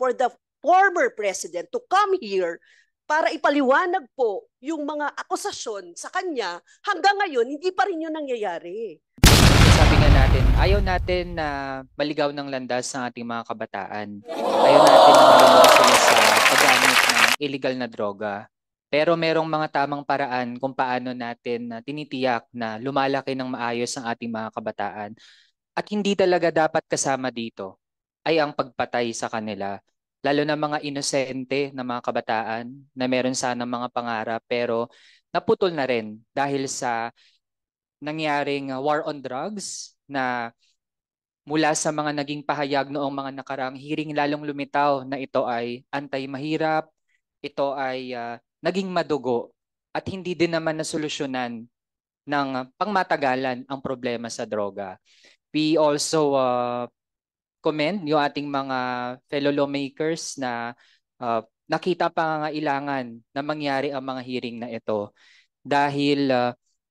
for the former president to come here para ipaliwanag po yung mga akusasyon sa kanya, hanggang ngayon, hindi pa rin yun nangyayari. Sabi nga natin, ayaw natin na maligaw ng landas ng ating mga kabataan. Ayaw natin na malulong sila sa paggamit ng illegal na droga. Pero merong mga tamang paraan kung paano natin tinitiyak na lumalaki ng maayos ang ating mga kabataan. At hindi talaga dapat kasama dito ay ang pagpatay sa kanila. Lalo na mga inosente na mga kabataan na meron sana mga pangarap pero naputol na rin dahil sa nangyaring war on drugs na mula sa mga naging pahayag noong mga nakaraang hearing lalong lumitaw na ito ay anti-mahirap, ito ay naging madugo at hindi din naman nasolusyonan ng pangmatagalan ang problema sa droga. We also commend yung ating mga fellow lawmakers na nakita pangangailangan na mangyari ang mga hearing na ito dahil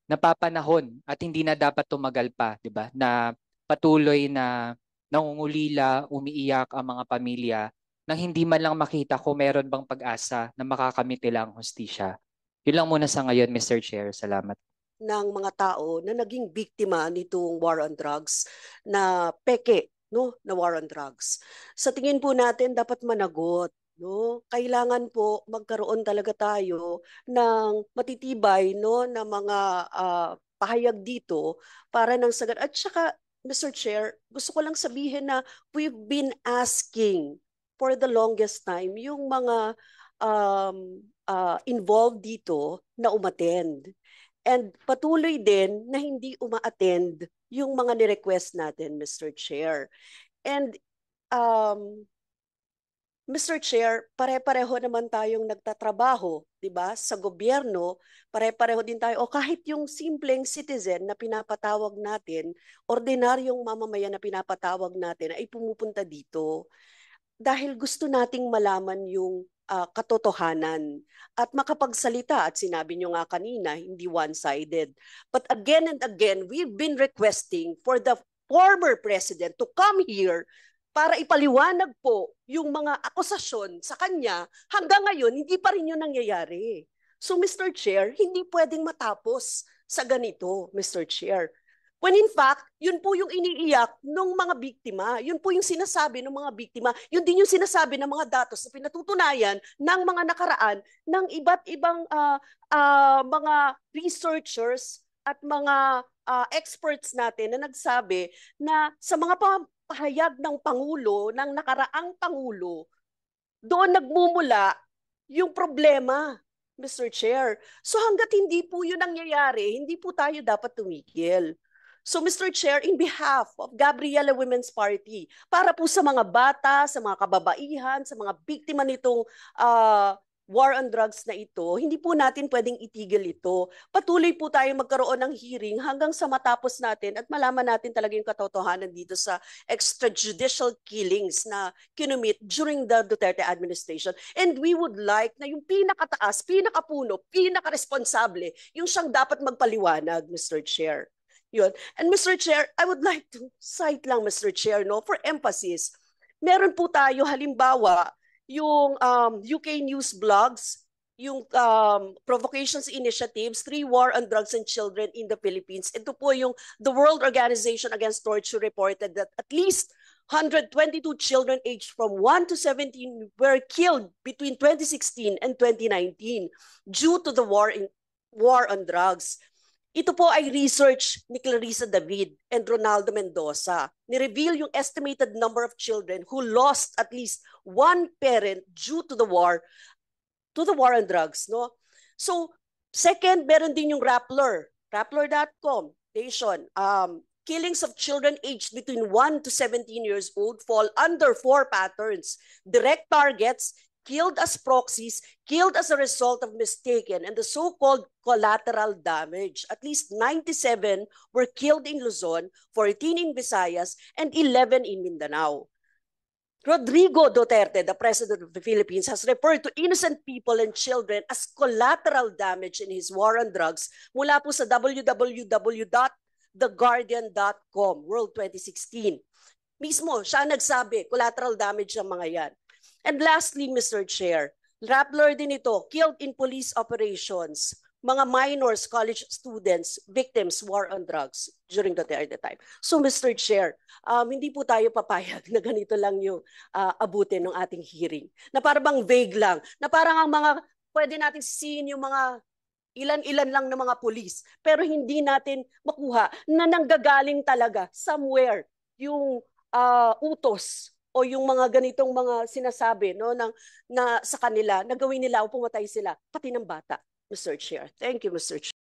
napapanahon at hindi na dapat tumagal pa, 'di ba? Na patuloy na nangungulila, umiiyak ang mga pamilya nang hindi man lang makita kung meron bang pag-asa na makakamit nila ang hustisya. Yun lang muna sa ngayon, Mr. Chair. Salamat. Ng mga tao na naging biktima nitong war on drugs na peke, no, na war on drugs. Sa tingin po natin dapat managot, no? Kailangan po magkaroon talaga tayo ng matitibay, no, na mga pahayag dito para nang sagad. At saka, Mr. Chair, gusto ko lang sabihin na we've been asking for the longest time yung mga involved dito na umattend. And patuloy din na hindi uma-attend yung mga ni-request natin, Mr. Chair. And Mr. Chair, pare-pareho naman tayong nagtatrabaho, 'di ba? Sa gobyerno, pare-pareho din tayo o kahit yung simpleng citizen na pinapatawag natin, ordinaryong mamamayan na pinapatawag natin ay pumupunta dito dahil gusto nating malaman yung katotohanan at makapagsalita. At sinabi nyo nga kanina, hindi one-sided. But again and again, we've been requesting for the former president to come here para ipaliwanag po yung mga akusasyon sa kanya. Hanggang ngayon, hindi pa rin yun nangyayari. So Mr. Chair, hindi pwedeng matapos sa ganito, Mr. Chair. When in fact, yun po yung iniiyak ng mga biktima. Yun po yung sinasabi ng mga biktima. Yun din yung sinasabi ng mga datos na pinatutunayan ng mga nakaraan ng iba't ibang mga researchers at mga experts natin na nagsabi na sa mga pahayag ng Pangulo, ng nakaraang Pangulo, doon nagmumula yung problema, Mr. Chair. So hanggat hindi po yun nangyayari, hindi po tayo dapat tumigil. So Mr. Chair, in behalf of Gabriela Women's Party, para po sa mga bata, sa mga kababaihan, sa mga biktima nitong war on drugs na ito, hindi po natin pwedeng itigil ito. Patuloy po tayo magkaroon ng hearing hanggang sa matapos natin at malaman natin talaga yung katotohanan dito sa extrajudicial killings na kinumit during the Duterte administration. And we would like na yung pinakataas, pinakapuno, pinakaresponsable, yung siyang dapat magpaliwanag, Mr. Chair. Yun. And Mr. Chair, I would like to cite lang, Mr. Chair, no, for emphasis. Meron po tayo halimbawa yung UK News Blogs, yung Provocations Initiatives, 3 War on Drugs and Children in the Philippines. Ito po yung the World Organization Against Torture reported that at least 122 children aged from 1 to 17 were killed between 2016 and 2019 due to the war on drugs. Ito po ay research ni Clarissa David and Ronaldo Mendoza. Ni-reveal yung estimated number of children who lost at least one parent due to the war on drugs, no? So, second, meron din yung Rappler.com, Nation. Killings of children aged between 1 to 17 years old fall under 4 patterns. Direct targets, killed as proxies, killed as a result of mistaken, and the so-called collateral damage. At least 97 were killed in Luzon, 14 in Visayas, and 11 in Mindanao. Rodrigo Duterte, the president of the Philippines, has referred to innocent people and children as collateral damage in his war on drugs mula po sa www.theguardian.com, World 2016. Mismo, siya nagsabi, collateral damage ng mga yan. And lastly, Mr. Chair, Rappler din ito, killed in police operations, mga minors, college students, victims, war on drugs during the time. So Mr. Chair, hindi po tayo papayag na ganito lang yung abutin ng ating hearing. Na parang vague lang, na parang ang mga pwede natin sisihin yung mga ilan-ilan lang ng mga pulis, pero hindi natin makuha na nanggagaling talaga somewhere yung utos o yung mga ganitong mga sinasabi no na sa kanila na gawin nila o pumatay sila pati ng bata, Mr. Chair. Thank you, Mr. Chair.